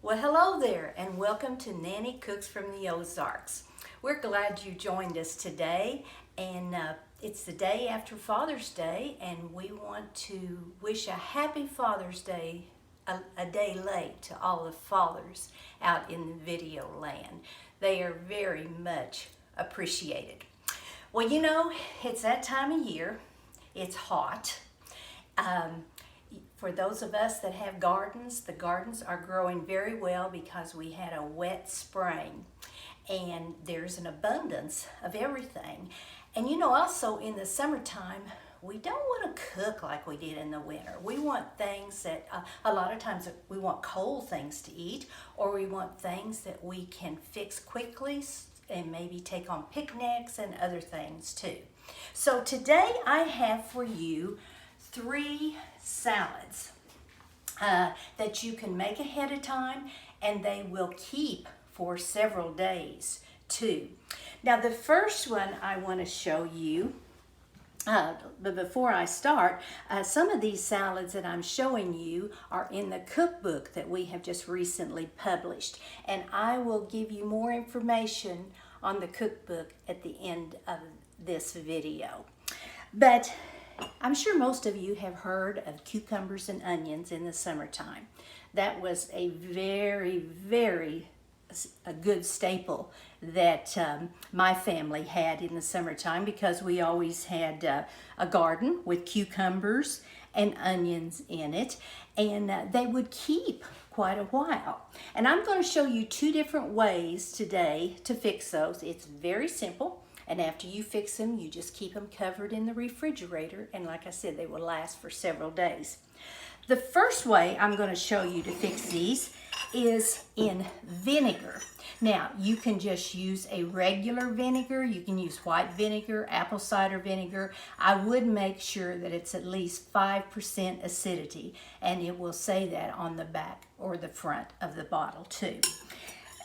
Well, hello there, and welcome to Nanny Cooks from the Ozarks. We're glad you joined us today, and it's the day after Father's Day, and we want to wish a happy Father's Day a day late to all the fathers out in the video land. They are very much appreciated. Well, you know, it's that time of year. It's hot. For those of us that have gardens, the gardens are growing very well because we had a wet spring and there's an abundance of everything. And you know, also in the summertime, we don't want to cook like we did in the winter. We want things that, a lot of times we want cold things to eat, or we want things that we can fix quickly and maybe take on picnics and other things too. So today I have for you 3 salads that you can make ahead of time, and they will keep for several days too. Now the first one I want to show you, but before I start, some of these salads that I'm showing you are in the cookbook that we have just recently published, and I will give you more information on the cookbook at the end of this video. But I'm sure most of you have heard of cucumbers and onions in the summertime. That was a very good staple that my family had in the summertime, because we always had a garden with cucumbers and onions in it, and they would keep quite a while. And I'm going to show you 2 different ways today to fix those. It's very simple. And after you fix them, you just keep them covered in the refrigerator. And like I said, they will last for several days. The first way I'm going to show you to fix these is in vinegar. Now, you can just use a regular vinegar. You can use white vinegar, apple cider vinegar. I would make sure that it's at least 5% acidity. And it will say that on the back or the front of the bottle too.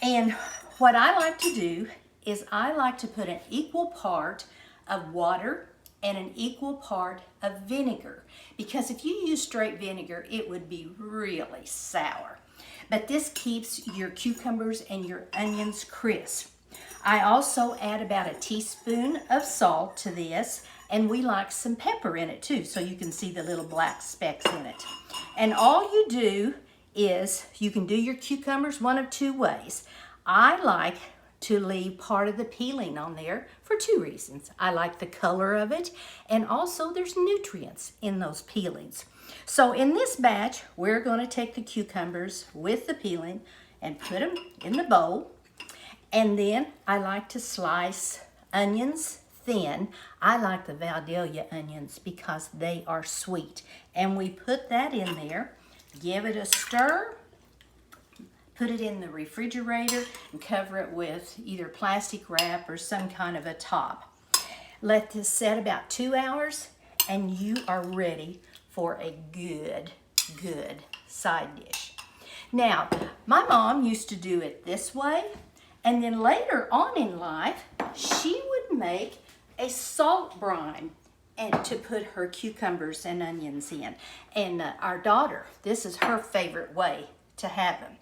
And what I like to do is I like to put an equal part of water and an equal part of vinegar, because if you use straight vinegar, it would be really sour. But this keeps your cucumbers and your onions crisp. I also add about a teaspoon of salt to this, and we like some pepper in it too, so you can see the little black specks in it. And all you do is, you can do your cucumbers one of 2 ways. I like to leave part of the peeling on there for 2 reasons. I like the color of it, and also there's nutrients in those peelings. So in this batch, we're going to take the cucumbers with the peeling and put them in the bowl. And then I like to slice onions thin. I like the Vidalia onions because they are sweet. And we put that in there, give it a stir, put it in the refrigerator, and cover it with either plastic wrap or some kind of a top. Let this set about 2 hours, and you are ready for a good side dish. Now, my mom used to do it this way, and then later on in life, she would make a salt brine and to put her cucumbers and onions in. And our daughter, this is her favorite way to have them.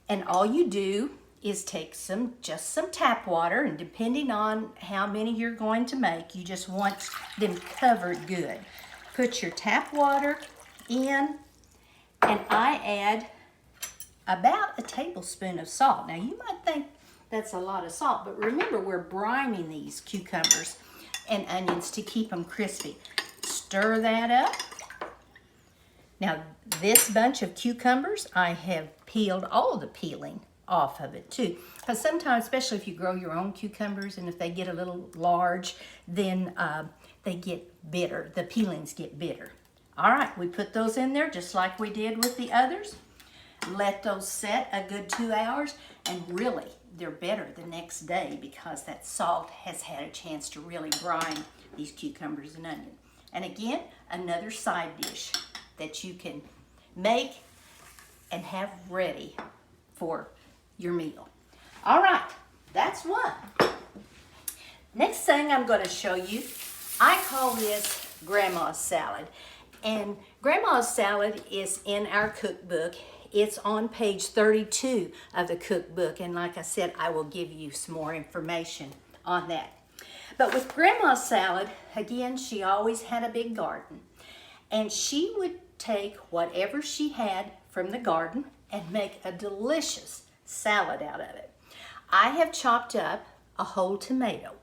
And all you do is take just some tap water, and depending on how many you're going to make, you just want them covered good. Put your tap water in, and I add about a tablespoon of salt. Now, you might think that's a lot of salt, but remember, we're brining these cucumbers and onions to keep them crispy. Stir that up. Now, this bunch of cucumbers, I have peeled all the peeling off of it too. Because sometimes, especially if you grow your own cucumbers, and if they get a little large, then they get bitter. The peelings get bitter. All right, we put those in there just like we did with the others. Let those set a good 2 hours, and really, they're better the next day because that salt has had a chance to really brine these cucumbers and onion. And again, another side dish that you can make and have ready for your meal. All right, that's one. Next thing I'm going to show you, I call this Grandma's salad. And Grandma's salad is in our cookbook. It's on page 32 of the cookbook, and like I said, I will give you some more information on that. But with Grandma's salad, again, she always had a big garden, and she would take whatever she had from the garden and make a delicious salad out of it. I have chopped up a whole tomato.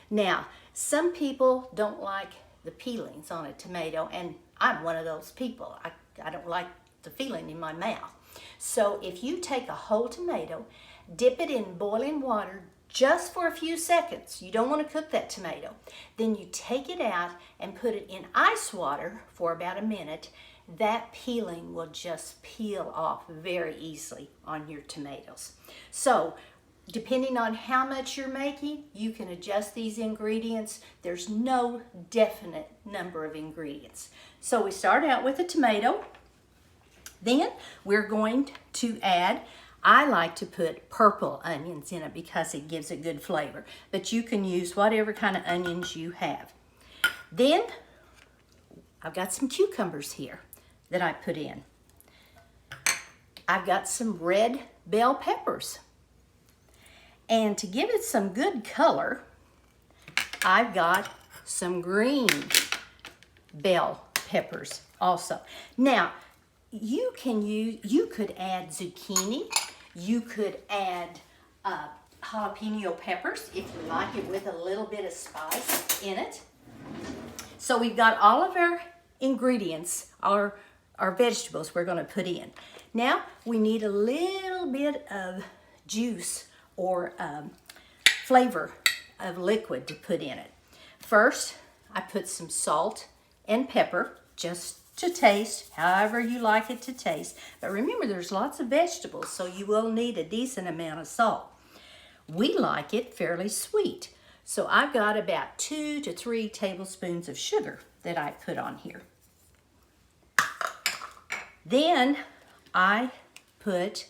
Now, some people don't like the peelings on a tomato, and I'm one of those people. I don't like the feeling in my mouth. So if you take a whole tomato, dip it in boiling water just for a few seconds, you don't want to cook that tomato, then you take it out and put it in ice water for about a minute, that peeling will just peel off very easily on your tomatoes. So depending on how much you're making, you can adjust these ingredients. There's no definite number of ingredients. So we start out with a tomato. Then we're going to add, I like to put purple onions in it because it gives a good flavor, but you can use whatever kind of onions you have. Then I've got some cucumbers here that I put in. I've got some red bell peppers. And to give it some good color, I've got some green bell peppers also. Now, you could add zucchini, you could add jalapeno peppers if you like it with a little bit of spice in it. So we've got all of our ingredients, our vegetables we're going to put in. Now we need a little bit of juice or flavor of liquid to put in it. First, I put some salt and pepper just to taste, however you like it to taste. But remember, there's lots of vegetables, so you will need a decent amount of salt. We like it fairly sweet, so I've got about 2 to 3 tablespoons of sugar that I put on here. Then I put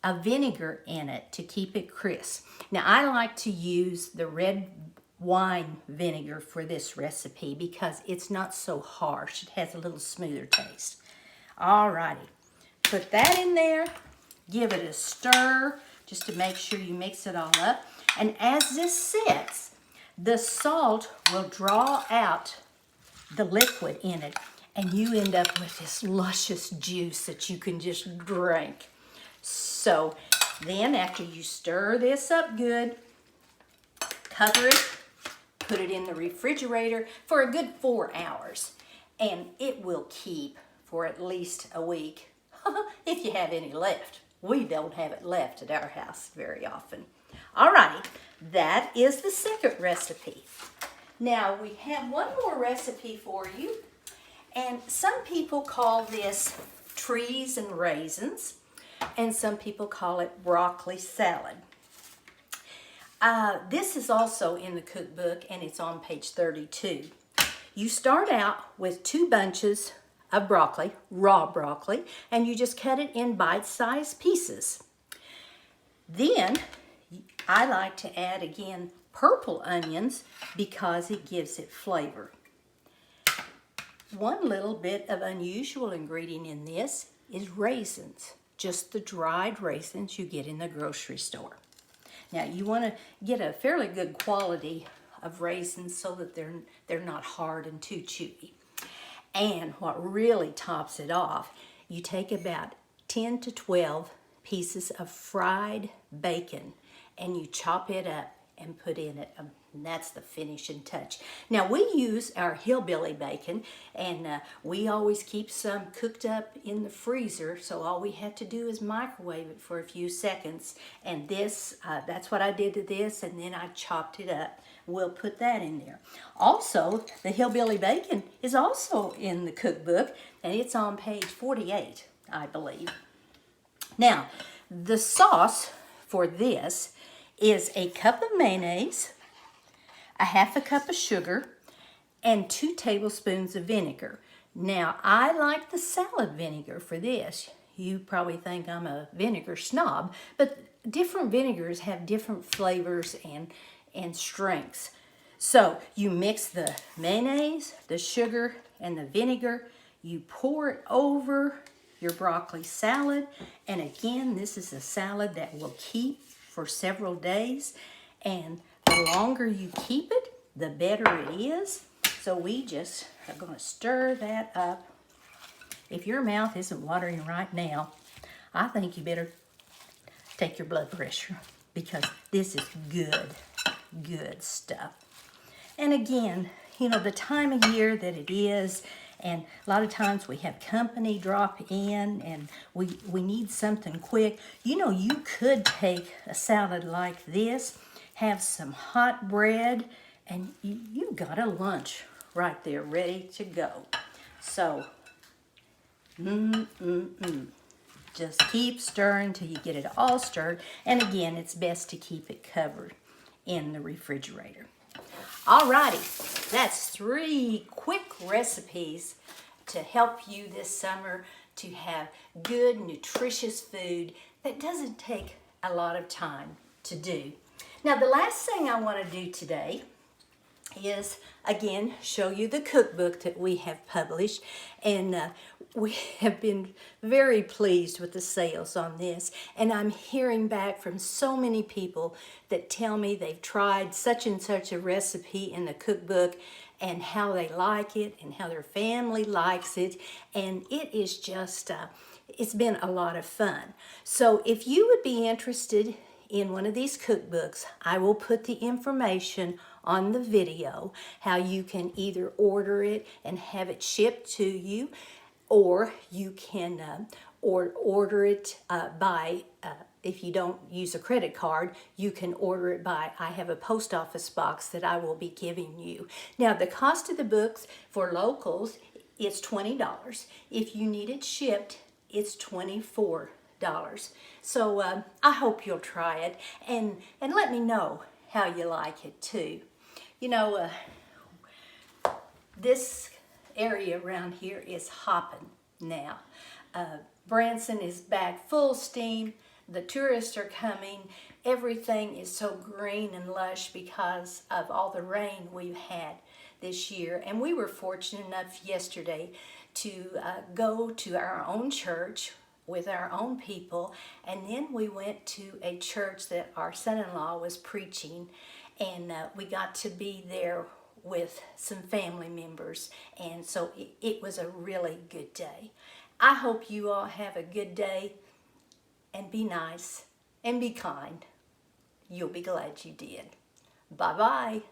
a vinegar in it to keep it crisp. Now I like to use the red wine vinegar for this recipe because it's not so harsh. It has a little smoother taste. Alrighty, put that in there, give it a stir just to make sure you mix it all up. And as this sets, the salt will draw out the liquid in it, and you end up with this luscious juice that you can just drink. So then after you stir this up good, cover it, put it in the refrigerator for a good 4 hours, and it will keep for at least a week if you have any left. We don't have it left at our house very often. Alrighty, that is the second recipe. Now we have one more recipe for you, and some people call this trees and raisins, and some people call it broccoli salad. This is also in the cookbook, and it's on page 32. You start out with 2 bunches of broccoli, raw broccoli, and you just cut it in bite-sized pieces. Then I like to add again purple onions because it gives it flavor. One little bit of unusual ingredient in this is raisins, just the dried raisins you get in the grocery store. Now you want to get a fairly good quality of raisins so that they're not hard and too chewy. And what really tops it off, you take about 10 to 12 pieces of fried bacon and you chop it up and put in it. And that's the finishing touch. Now we use our hillbilly bacon, and we always keep some cooked up in the freezer, so all we have to do is microwave it for a few seconds. And this, that's what I did to this, and then I chopped it up. We'll put that in there. Also, the hillbilly bacon is also in the cookbook, and it's on page 48, I believe. Now, the sauce for this is a cup of mayonnaise, a half a cup of sugar, and 2 tablespoons of vinegar. Now, I like the salad vinegar for this. You probably think I'm a vinegar snob, but different vinegars have different flavors and strengths. So you mix the mayonnaise, the sugar, and the vinegar. You pour it over your broccoli salad. And again, this is a salad that will keep for several days. And the longer you keep it, the better it is. So we just are going to stir that up. If your mouth isn't watering right now, I think you better take your blood pressure, because this is good stuff. And again, you know, the time of year that it is, and a lot of times we have company drop in and we need something quick. You know, you could take a salad like this, have some hot bread, and you got a lunch right there ready to go. So, just keep stirring till you get it all stirred. And again, it's best to keep it covered in the refrigerator. Alrighty, that's 3 quick recipes to help you this summer to have good, nutritious food that doesn't take a lot of time to do. Now, the last thing I want to do today is, again, show you the cookbook that we have published. And we have been very pleased with the sales on this. And I'm hearing back from so many people that tell me they've tried such and such a recipe in the cookbook and how they like it and how their family likes it. And it is just, it's been a lot of fun. So if you would be interested in one of these cookbooks, I will put the information on the video, how you can either order it and have it shipped to you, or you can order it by, if you don't use a credit card, you can order it by, I have a post office box that I will be giving you. Now, the cost of the books for locals is $20. If you need it shipped, it's $24. So I hope you'll try it, and let me know how you like it too. You know, this area around here is hopping now. Branson is back full steam. The tourists are coming. Everything is so green and lush because of all the rain we've had this year. And we were fortunate enough yesterday to go to our own church with our own people, and then we went to a church that our son-in-law was preaching, and we got to be there with some family members, and so it was a really good day. I hope you all have a good day, and be nice and be kind. You'll be glad you did. Bye-bye.